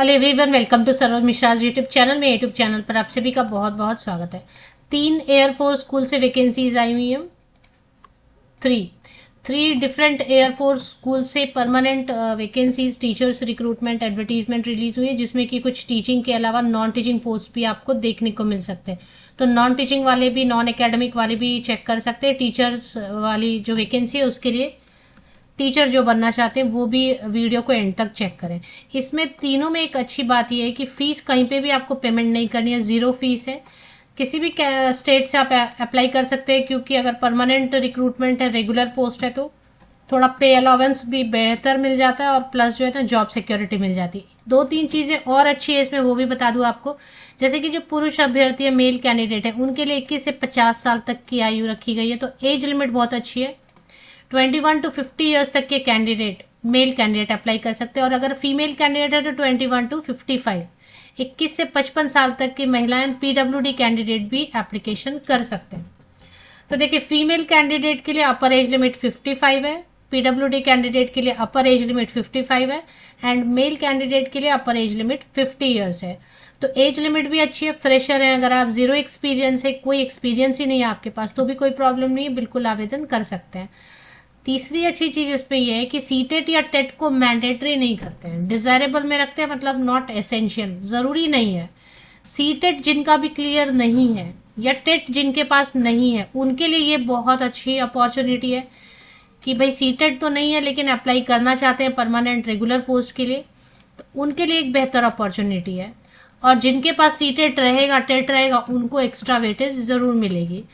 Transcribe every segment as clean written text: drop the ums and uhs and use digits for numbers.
Hello everyone, welcome to सर्वर मिश्राज YouTube channel में। यूट्यूब चैनल पर आप सभी का बहुत बहुत स्वागत है। 3 एयरफोर्स स्कूल से वैकेंसीज आई हुई हैं। Three three different Air Force school से permanent vacancies, teachers recruitment advertisement release हुई है, जिसमें कि कुछ टीचिंग के अलावा नॉन टीचिंग पोस्ट भी आपको देखने को मिल सकते हैं। तो नॉन टीचिंग वाले भी, नॉन एकेडमिक वाले भी चेक कर सकते हैं। टीचर्स वाली जो वैकेंसी है उसके लिए टीचर जो बनना चाहते हैं वो भी वीडियो को एंड तक चेक करें। इसमें तीनों में एक अच्छी बात यह है कि फीस कहीं पे भी आपको पेमेंट नहीं करनी है, जीरो फीस है। किसी भी स्टेट से आप अप्लाई कर सकते हैं, क्योंकि अगर परमानेंट रिक्रूटमेंट है, रेगुलर पोस्ट है, तो थोड़ा पे अलाउंस भी बेहतर मिल जाता है और प्लस जो है ना जॉब सिक्योरिटी मिल जाती है। 2-3 चीजें और अच्छी है इसमें, वो भी बता दूं आपको। जैसे कि जो पुरुष अभ्यर्थी है, मेल कैंडिडेट है, उनके लिए 21 से 50 साल तक की आयु रखी गई है, तो एज लिमिट बहुत अच्छी है। 21 to 50 ईयर्स तक के कैंडिडेट, मेल कैंडिडेट अप्लाई कर सकते हैं, और अगर फीमेल कैंडिडेट है तो 21 to 55, 21 से 55 साल तक की महिलाएं, पीडब्ल्यूडी कैंडिडेट भी एप्लीकेशन कर सकते हैं। तो देखिए, फीमेल कैंडिडेट के लिए अपर एज लिमिट 55 है, पीडब्ल्यूडी कैंडिडेट के लिए अपर एज लिमिट 55 है, एंड मेल कैंडिडेट के लिए अपर एज लिमिट 50 ईयर्स है। तो एज लिमिट भी अच्छी है। फ्रेशर है, अगर आप जीरो एक्सपीरियंस है, कोई एक्सपीरियंस ही नहीं है आपके पास, तो भी कोई प्रॉब्लम नहीं है, बिल्कुल आवेदन कर सकते हैं। तीसरी अच्छी चीज इसमें यह है कि सीटेट या टेट को मैंडेटरी नहीं करते हैं, डिजायरेबल में रखते हैं, मतलब नॉट एसेंशियल, जरूरी नहीं है। सीटेट जिनका भी क्लियर नहीं है या टेट जिनके पास नहीं है, उनके लिए ये बहुत अच्छी अपॉर्चुनिटी है कि भाई सीटेट तो नहीं है लेकिन अप्लाई करना चाहते हैं परमानेंट रेगुलर पोस्ट के लिए, तो उनके लिए एक बेहतर अपॉर्चुनिटी है। और जिनके पास सीटेट रहेगा, टेट रहेगा, उनको एक्स्ट्रा वेटेज जरूर मिलेगी।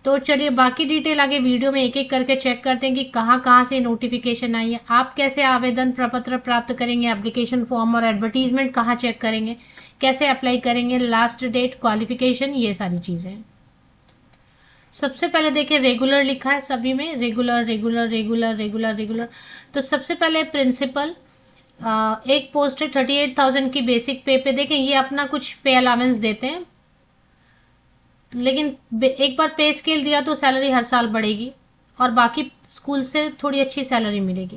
तो चलिए बाकी डिटेल आगे वीडियो में एक एक करके चेक करते हैं कि कहाँ कहाँ से नोटिफिकेशन आई है, आप कैसे आवेदन प्रपत्र प्राप्त करेंगे, एप्लीकेशन फॉर्म और एडवर्टीजमेंट कहाँ चेक करेंगे, कैसे अप्लाई करेंगे, लास्ट डेट, क्वालिफिकेशन, ये सारी चीजें। सबसे पहले देखिए, रेगुलर लिखा है सभी में, regular regular regular regular regular. तो सबसे पहले प्रिंसिपल, एक पोस्ट है 38,000 की बेसिक पे पे। देखें, ये अपना कुछ पे अलाउंस देते हैं, लेकिन एक बार पे स्केल दिया तो सैलरी हर साल बढ़ेगी, और बाकी स्कूल से थोड़ी अच्छी सैलरी मिलेगी।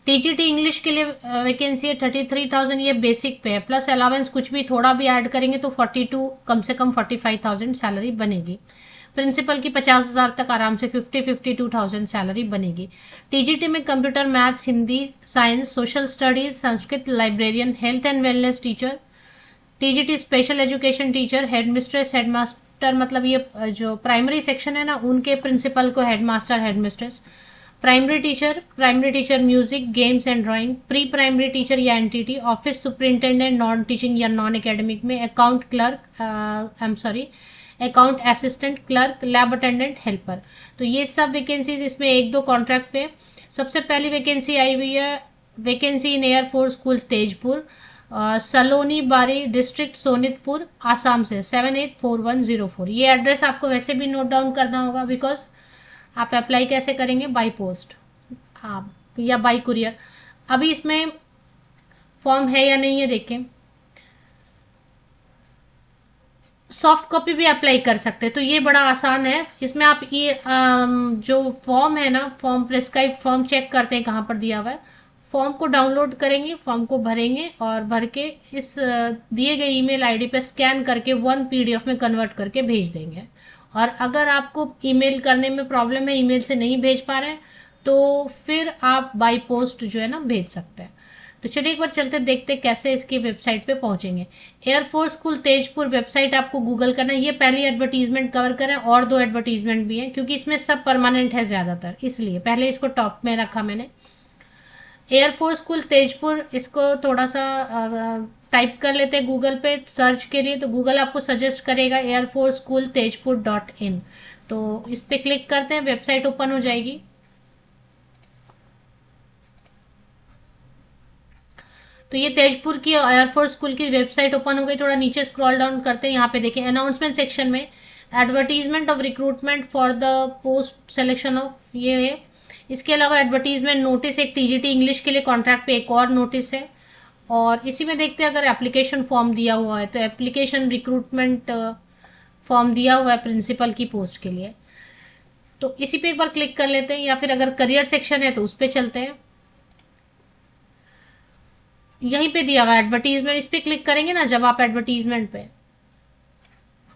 टीजीटी इंग्लिश के लिए वैकेंसी है 33,000, ये बेसिक पे है, प्लस अलावेंस कुछ भी थोड़ा भी ऐड करेंगे तो 42, कम से कम 45,000 सैलरी बनेगी। प्रिंसिपल की 50,000 तक आराम से 52,000 सैलरी बनेगी। टीजीटी में computer, maths, Hindi, science, social studies, Sanskrit, librarian, health and wellness teacher. TGT special education teacher, headmistress, headmaster, मतलब ये जो प्राइमरी सेक्शन है ना, उनके प्रिंसिपल को headmaster, headmistress. Primary teacher music, games and drawing. Pre primary teacher या NTT. Office superintendent non teaching या non academic में। Account clerk, I am sorry, account assistant, clerk, lab attendant, helper. तो ये सब वैकेंसीज इसमें 1-2 contract पे। सबसे पहली वैकेंसी आई हुई है, vacancy in Air Force school Tezpur, Salonibari district, Sonitpur, Assam से 784104। ये एड्रेस आपको वैसे भी नोट डाउन करना होगा, बिकॉज आप अप्लाई कैसे करेंगे, बाई पोस्ट आप या बाई कुरियर। अभी इसमें फॉर्म है या नहीं है देखें। सॉफ्ट कॉपी भी अप्लाई कर सकते हैं, तो ये बड़ा आसान है। इसमें आप ये जो फॉर्म है ना, फॉर्म प्रिस्क्राइब फॉर्म चेक करते हैं कहाँ पर दिया हुआ है, फॉर्म को डाउनलोड करेंगे, फॉर्म को भरेंगे, और भर के इस दिए गए ईमेल आईडी पे स्कैन करके 1 पीडीएफ में कन्वर्ट करके भेज देंगे। और अगर आपको ईमेल करने में प्रॉब्लम है, ईमेल से नहीं भेज पा रहे हैं, तो फिर आप बाई पोस्ट जो है ना भेज सकते हैं। तो चलिए एक बार चलते देखते कैसे इसकी वेबसाइट पे पहुंचेंगे। एयरफोर्स स्कूल तेजपुर वेबसाइट आपको गूगल करना है। ये पहली एडवर्टीजमेंट कवर करें, और 2 एडवर्टीजमेंट भी है, क्योंकि इसमें सब परमानेंट है ज्यादातर, इसलिए पहले इसको टॉप में रखा मैंने। एयरफोर्स स्कूल तेजपुर, इसको थोड़ा सा टाइप कर लेते हैं गूगल पे सर्च के लिए, तो गूगल आपको सजेस्ट करेगा एयरफोर्स स्कूल तेजपुर.in। तो इस पे क्लिक करते हैं, वेबसाइट ओपन हो जाएगी। तो ये तेजपुर की एयरफोर्स स्कूल की वेबसाइट ओपन हो गई। थोड़ा नीचे स्क्रॉल डाउन करते हैं, यहाँ पे देखिए अनाउंसमेंट सेक्शन में advertisement of recruitment for the post selection of, ये है। इसके अलावा एडवर्टीजमेंट नोटिस, एक टीजीटी इंग्लिश के लिए कॉन्ट्रैक्ट पे एक और नोटिस है। और इसी में देखते हैं अगर एप्लीकेशन फॉर्म दिया हुआ है, तो एप्लीकेशन रिक्रूटमेंट फॉर्म दिया हुआ है प्रिंसिपल की पोस्ट के लिए, तो इसी पे एक बार क्लिक कर लेते हैं, या फिर अगर करियर सेक्शन है तो उस पर चलते हैं। यहीं पे दिया हुआ है एडवर्टीजमेंट, इस पे क्लिक करेंगे ना जब आप एडवर्टीजमेंट पे,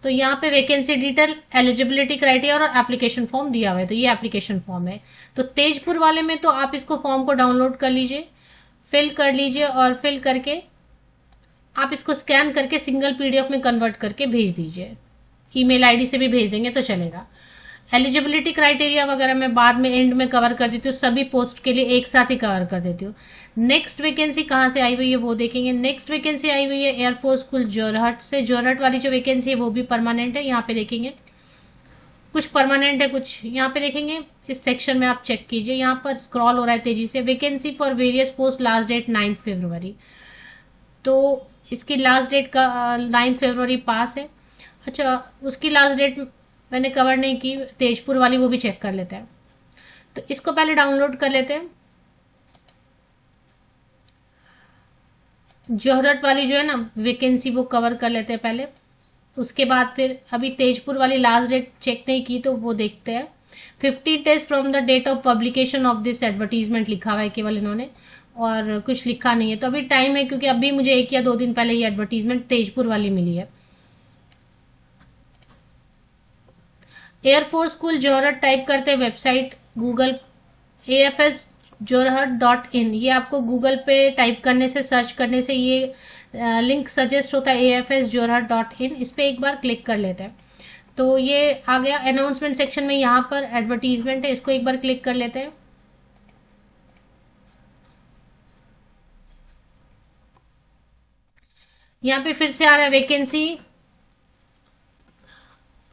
तो यहाँ पे वैकेंसी डिटेल, एलिजिबिलिटी क्राइटेरिया और एप्लीकेशन फॉर्म दिया हुआ है। तो ये एप्लीकेशन फॉर्म है। तो तेजपुर वाले में तो आप इसको फॉर्म को डाउनलोड कर लीजिए, फिल कर लीजिए, और फिल करके आप इसको स्कैन करके सिंगल पीडीएफ में कन्वर्ट करके भेज दीजिए। ईमेल आईडी से भी भेज देंगे तो चलेगा। एलिजिबिलिटी क्राइटेरिया वगैरह मैं बाद में एंड में कवर कर देती हूँ, सभी पोस्ट के लिए एक साथ ही कवर कर देती हूँ। नेक्स्ट वैकेंसी कहाँ से आई हुई है वो देखेंगे। नेक्स्ट वैकेंसी आई हुई है एयरफोर्स स्कूल जोरहट से। जोरहट वाली जो वैकेंसी है वो भी परमानेंट है। यहाँ पे देखेंगे कुछ परमानेंट है, कुछ यहाँ पे देखेंगे। इस सेक्शन में आप चेक कीजिए, यहाँ पर स्क्रॉल हो रहा है तेजी से। Vacancy for various post, last date 9 February. तो इसकी लास्ट डेट का 9 फरवरी पास है। अच्छा, उसकी लास्ट डेट मैंने कवर नहीं की, तेजपुर वाली, वो भी चेक कर लेते हैं। तो इसको पहले डाउनलोड कर लेते हैं। जोहरट वाली जो है ना वैकेंसी, वो कवर कर लेते हैं पहले। उसके बाद फिर अभी तेजपुर वाली लास्ट डेट चेक नहीं की तो वो देखते हैं। 50 days from the date of publication of this advertisement लिखा हुआ है केवल इन्होंने, और कुछ लिखा नहीं है। तो अभी टाइम है, क्योंकि अभी मुझे 1 या 2 दिन पहले ये एडवर्टीजमेंट तेजपुर वाली मिली है। एयरफोर्स स्कूल जोरहट टाइप करते हैं, वेबसाइट गूगल afsjorhat.in, ये आपको गूगल पे टाइप करने से, सर्च करने से ये लिंक सजेस्ट होता है afsjorhat.in। इस पे एक बार क्लिक कर लेते हैं तो ये आ गया। अनाउंसमेंट सेक्शन में यहाँ पर एडवर्टीजमेंट है, इसको एक बार क्लिक कर लेते हैं। यहाँ पे फिर से आ रहा है vacancy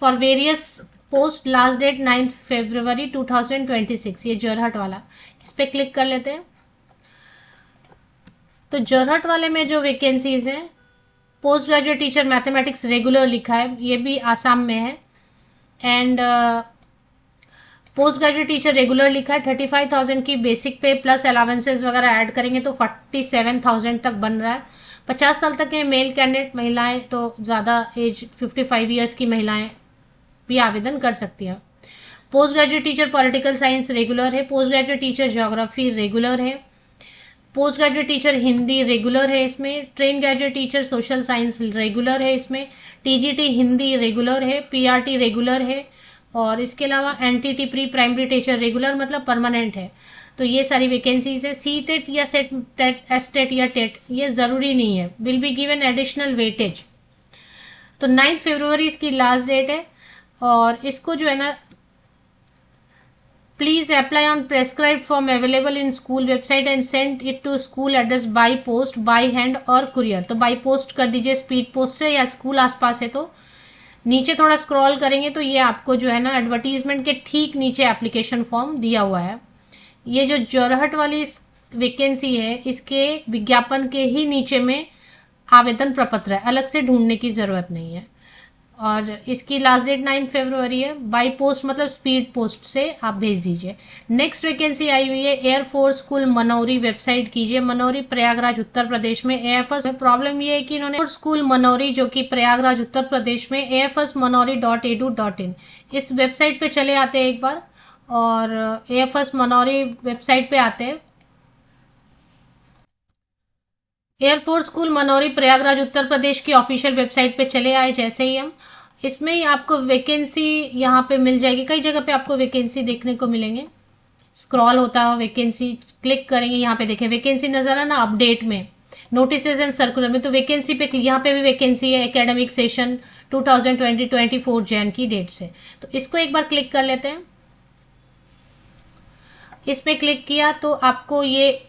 for various post, last date 9 February 2026, ये जोरहट वाला। इस पे क्लिक कर लेते हैं। तो जोरहट वाले में जो वैकेंसीज हैं, post graduate teacher mathematics regular लिखा है, ये भी आसाम में है। And post graduate teacher regular लिखा है। 35,000 की बेसिक पे प्लस अलावेंसेज वगैरह ऐड करेंगे तो 47,000 तक बन रहा है। 50 साल तक के मेल कैंडिडेट, महिलाएं तो ज़्यादा एज 55 ईयर्स की महिलाएं भी आवेदन कर सकती है। Post graduate teacher political science regular है। Post graduate teacher geography regular है। Post graduate teacher Hindi regular है इसमें। Train graduate teacher social science regular है इसमें। टीजीटी हिंदी रेगुलर है। पीआरटी रेगुलर है। और इसके अलावा NTT pre primary teacher regular, मतलब परमानेंट है। तो ये सारी वैकेंसीज है। सी टेट या सेट टेट, एस टेट या टेट, ये जरूरी नहीं है। Will be given additional weightage. तो 9 फरवरी इसकी लास्ट डेट है। और इसको जो है ना, please apply on prescribe form available in school website and send it to school address by post, by hand और कुरियर। तो बाय पोस्ट कर दीजिए स्पीड पोस्ट से, या स्कूल आसपास है तो। नीचे थोड़ा स्क्रॉल करेंगे तो ये आपको जो है ना एडवर्टीजमेंट के ठीक नीचे एप्लीकेशन फॉर्म दिया हुआ है। ये जो जोरहट वाली वैकेंसी है, इसके विज्ञापन के ही नीचे में आवेदन प्रपत्र है, अलग से ढूंढने की जरूरत नहीं है। और इसकी लास्ट डेट 9 फरवरी है। बाई पोस्ट मतलब स्पीड पोस्ट से आप भेज दीजिए। नेक्स्ट वैकेंसी आई हुई है एयरफोर्स स्कूल मनौरी, वेबसाइट कीजिए। मनौरी प्रयागराज उत्तर प्रदेश में। एएफएस में प्रॉब्लम ये है कि इन्होंने स्कूल मनौरी जो कि प्रयागराज उत्तर प्रदेश में afsmanori.edu.in, इस वेबसाइट पे चले आते हैं एक बार, और एएफएस मनौरी वेबसाइट पे आते हैं। एयरफोर्स स्कूल मनौरी प्रयागराज उत्तर प्रदेश की ऑफिशियल वेबसाइट पे चले आए जैसे ही हम, इसमें ही आपको वैकेंसी यहाँ पे मिल जाएगी। कई जगह पे आपको वैकेंसी देखने को मिलेंगे। स्क्रॉल होता है, वैकेंसी क्लिक करेंगे, यहाँ पे देखें वैकेंसी नजर आ ना अपडेट में, नोटिसेज एंड सर्कुलर में। तो वैकेंसी पे यहाँ पे भी वैकेंसी है, एकेडमिक सेशन 2020-24 जैन की डेट से। तो इसको एक बार क्लिक कर लेते हैं। इस पे क्लिक किया तो आपको ये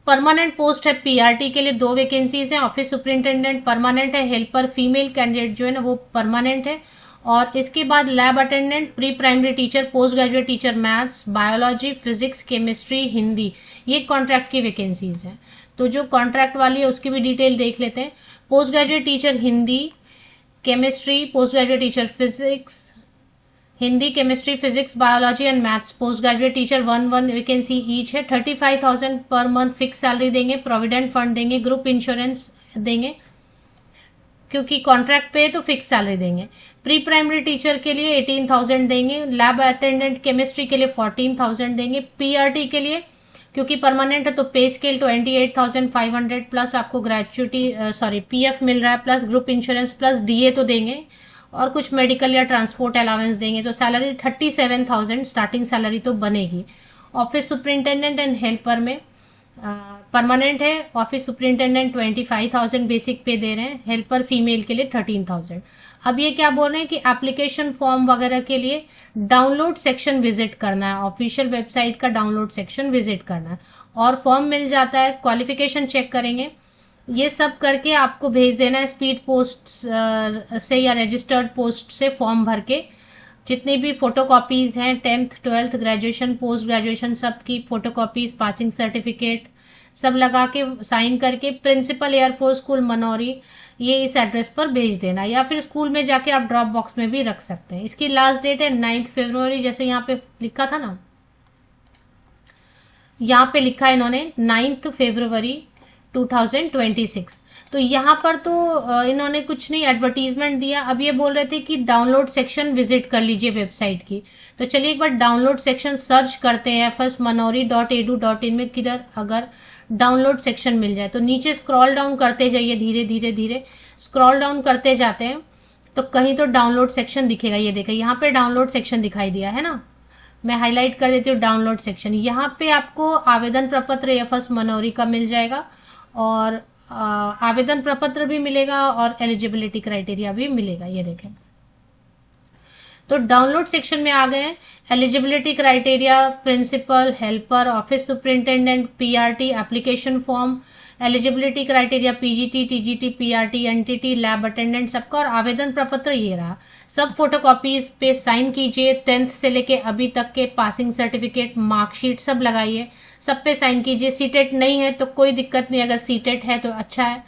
परमानेंट पोस्ट है। पीआरटी के लिए 2 वैकेंसीज हैं। ऑफिस सुपरिंटेंडेंट परमानेंट है। हेल्पर फीमेल कैंडिडेट जो है ना वो परमानेंट है। और इसके बाद lab attendant, pre primary teacher, post graduate teacher maths, biology, physics, chemistry, Hindi, ये कॉन्ट्रैक्ट की वैकेंसीज हैं। तो जो कॉन्ट्रैक्ट वाली है उसकी भी डिटेल देख लेते हैं। Post graduate teacher Hindi, chemistry, post graduate teacher physics, Hindi, chemistry, physics, biology and maths, post graduate teacher 1 vacancy each है। 35,000 पर मंथ फिक्स सैलरी देंगे, प्रोविडेंट फंड देंगे, ग्रुप इंश्योरेंस देंगे, क्योंकि कॉन्ट्रैक्ट पे तो फिक्स सैलरी देंगे। प्री प्राइमरी टीचर के लिए 18,000 देंगे। लैब अटेंडेंट केमिस्ट्री के लिए 14,000 देंगे। पीआरटी के लिए, क्योंकि परमानेंट है तो पे स्केल 28,500 प्लस आपको ग्रेचुइटी पीएफ मिल रहा है, plus group insurance, plus DA तो देंगे और कुछ मेडिकल या ट्रांसपोर्ट अलाउंस देंगे, तो सैलरी 37,000 स्टार्टिंग सैलरी तो बनेगी। ऑफिस सुपरिंटेंडेंट एंड हेल्पर में परमानेंट है, ऑफिस सुपरिंटेंडेंट 25,000 बेसिक पे दे रहे हैं, हेल्पर फीमेल के लिए 13,000। अब ये क्या बोल रहे हैं कि एप्लीकेशन फॉर्म वगैरह के लिए डाउनलोड सेक्शन विजिट करना है, ऑफिशियल वेबसाइट का डाउनलोड सेक्शन विजिट करना है और फॉर्म मिल जाता है। क्वालिफिकेशन चेक करेंगे, ये सब करके आपको भेज देना है स्पीड पोस्ट से या रजिस्टर्ड पोस्ट से फॉर्म भर के। जितनी भी फोटोकॉपीज हैं 10th 12th graduation post graduation सब की फोटोकॉपीज, पासिंग सर्टिफिकेट सब लगा के साइन करके प्रिंसिपल एयरफोर्स स्कूल मनौरी ये इस एड्रेस पर भेज देना, या फिर स्कूल में जाके आप ड्रॉप बॉक्स में भी रख सकते हैं। इसकी लास्ट डेट है 9 फरवरी, जैसे यहाँ पे लिखा था ना, यहाँ पे लिखा है इन्होंने 9 फरवरी 2026। तो यहाँ पर तो इन्होंने कुछ नहीं एडवर्टीजमेंट दिया। अब ये बोल रहे थे कि डाउनलोड सेक्शन विजिट कर लीजिए वेबसाइट की, तो चलिए एक बार डाउनलोड सेक्शन सर्च करते हैं firstmanori.edu.in में, किधर अगर डाउनलोड सेक्शन मिल जाए तो नीचे स्क्रॉल डाउन करते जाइए, धीरे धीरे धीरे स्क्रॉल डाउन करते जाते हैं तो कहीं तो डाउनलोड सेक्शन दिखेगा। ये देखिए यहाँ पे डाउनलोड सेक्शन दिखाई दिया है ना, मैं हाईलाइट कर देती हूँ डाउनलोड सेक्शन। यहाँ पे आपको आवेदन प्रपत्र या फर्स्ट मनौरी का मिल जाएगा और आवेदन प्रपत्र भी मिलेगा और एलिजिबिलिटी क्राइटेरिया भी मिलेगा। ये देखें तो डाउनलोड सेक्शन में आ गए हैं। Eligibility criteria, principal, helper, office superintendent, PRT, application form, eligibility criteria, PGT, TGT, PRT, NTT, lab attendant सबका, और आवेदन प्रपत्र ये रहा। सब फोटोकॉपीज पे साइन कीजिए, 10th से लेके अभी तक के पासिंग सर्टिफिकेट, मार्कशीट सब लगाइए, सब पे साइन कीजिए। सीटेट नहीं है तो कोई दिक्कत नहीं, अगर सीटेट है तो अच्छा है।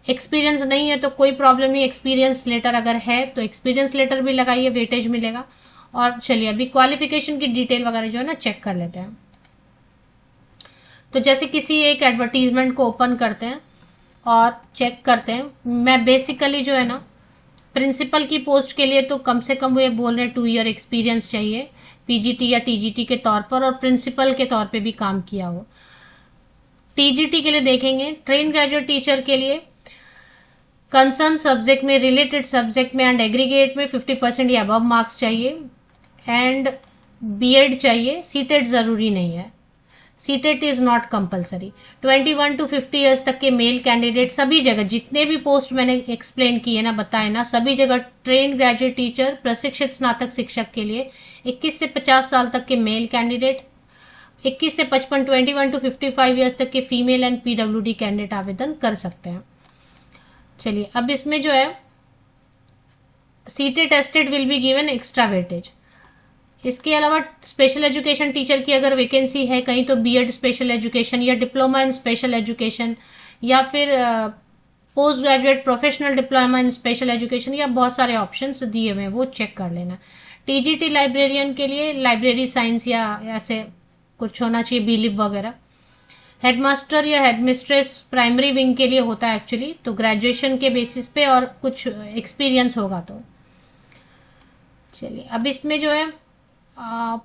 एक्सपीरियंस नहीं है तो कोई प्रॉब्लम नहीं, एक्सपीरियंस लेटर अगर है तो एक्सपीरियंस लेटर भी लगाइए, वेटेज मिलेगा। और चलिए अभी क्वालिफिकेशन की डिटेल वगैरह जो है ना चेक कर लेते हैं। तो जैसे किसी एक एडवर्टीजमेंट को ओपन करते हैं और चेक करते हैं। मैं बेसिकली जो है ना प्रिंसिपल की पोस्ट के लिए तो कम से कम वो ये बोल रहे हैं 2 ईयर एक्सपीरियंस चाहिए पीजीटी या टीजीटी के तौर पर, और प्रिंसिपल के तौर पे भी काम किया हो। टीजीटी के लिए देखेंगे, ट्रेन ग्रेजुएट टीचर के लिए कंसर्न सब्जेक्ट में, रिलेटेड सब्जेक्ट में एंड एग्रीगेट में 50% या अबव मार्क्स चाहिए एंड बीएड चाहिए। सीटेट जरूरी नहीं है, CTET is not compulsory. 21 to 50 years तक के मेल कैंडिडेट सभी जगह, जितने भी पोस्ट मैंने एक्सप्लेन किए ना, बताए ना, सभी जगह ट्रेन ग्रेजुएट टीचर, प्रशिक्षित स्नातक शिक्षक के लिए 21 से 50 साल तक के मेल कैंडिडेट, 21 से 55 21 to 55 ईयर्स तक के फीमेल एंड पीडब्ल्यूडी कैंडिडेट आवेदन कर सकते हैं। चलिए अब इसमें जो है CTET tested will be given extra weightage. इसके अलावा स्पेशल एजुकेशन टीचर की अगर वैकेंसी है कहीं तो बीएड स्पेशल एजुकेशन या डिप्लोमा इन स्पेशल एजुकेशन या फिर post graduate professional diploma in special education, या बहुत सारे ऑप्शंस दिए हुए हैं वो चेक कर लेना। टीजीटी लाइब्रेरियन के लिए लाइब्रेरी साइंस या ऐसे कुछ होना चाहिए, बीलिप वगैरह। हेडमास्टर या हेडमिस्ट्रेस प्राइमरी विंग के लिए होता है एक्चुअली, तो ग्रेजुएशन के बेसिस पे और कुछ एक्सपीरियंस होगा तो। चलिए अब इसमें जो है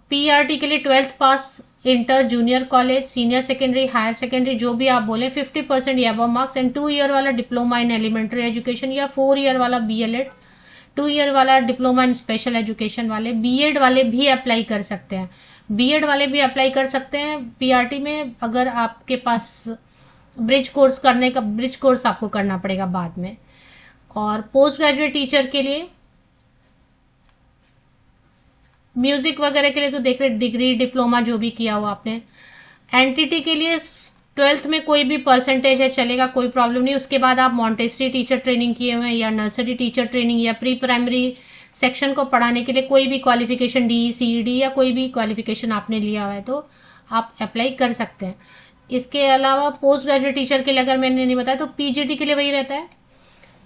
पीआरटी के लिए 12th पास, inter, junior college, senior secondary, higher secondary जो भी आप बोले 50% या अबव मार्क्स एंड 2 ईयर वाला डिप्लोमा इन एलिमेंट्री एजुकेशन या 4 ईयर वाला बीएलएड, 2 ईयर वाला डिप्लोमा इन स्पेशल एजुकेशन वाले। बीएड वाले भी अप्लाई कर सकते हैं, बीएड वाले भी अप्लाई कर सकते हैं पीआरटी में, अगर आपके पास ब्रिज कोर्स करने का, ब्रिज कोर्स आपको करना पड़ेगा बाद में। और पोस्ट ग्रेजुएट टीचर के लिए, म्यूजिक वगैरह के लिए तो देख रहे डिग्री डिप्लोमा जो भी किया हो आपने। एनटीटी के लिए 12th में कोई भी परसेंटेज है चलेगा, कोई प्रॉब्लम नहीं। उसके बाद आप मॉन्टेसरी टीचर ट्रेनिंग किए हुए हैं या नर्सरी टीचर ट्रेनिंग या प्री प्राइमरी सेक्शन को पढ़ाने के लिए कोई भी क्वालिफिकेशन डी सीईडी या कोई भी क्वालिफिकेशन आपने लिया हुआ है तो आप अप्लाई कर सकते हैं। इसके अलावा पोस्ट ग्रेजुएट टीचर के लिए अगर मैंने नहीं बताया तो पीजीटी के लिए वही रहता है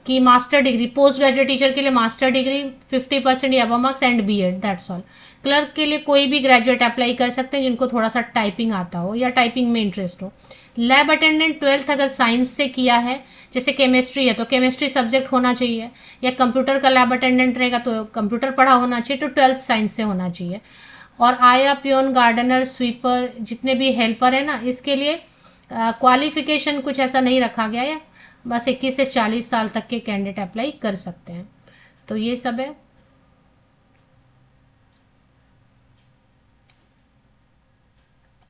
कि master degree, post graduate teacher के लिए मास्टर डिग्री 50% या above marks and BEd, that's all. Clerk के लिए कोई भी ग्रेजुएट अप्लाई कर सकते हैं जिनको थोड़ा सा टाइपिंग आता हो या टाइपिंग में इंटरेस्ट हो। लैब अटेंडेंट 12th अगर साइंस से किया है, जैसे केमिस्ट्री है तो केमिस्ट्री सब्जेक्ट होना चाहिए, या कंप्यूटर का लैब अटेंडेंट रहेगा तो कंप्यूटर पढ़ा होना चाहिए, तो 12th साइंस से होना चाहिए। और आया, प्योन, गार्डनर, स्वीपर, जितने भी हेल्पर है ना, इसके लिए क्वालिफिकेशन कुछ ऐसा नहीं रखा गया है, बस 21 से 40 साल तक के कैंडिडेट अप्लाई कर सकते हैं। तो ये सब है।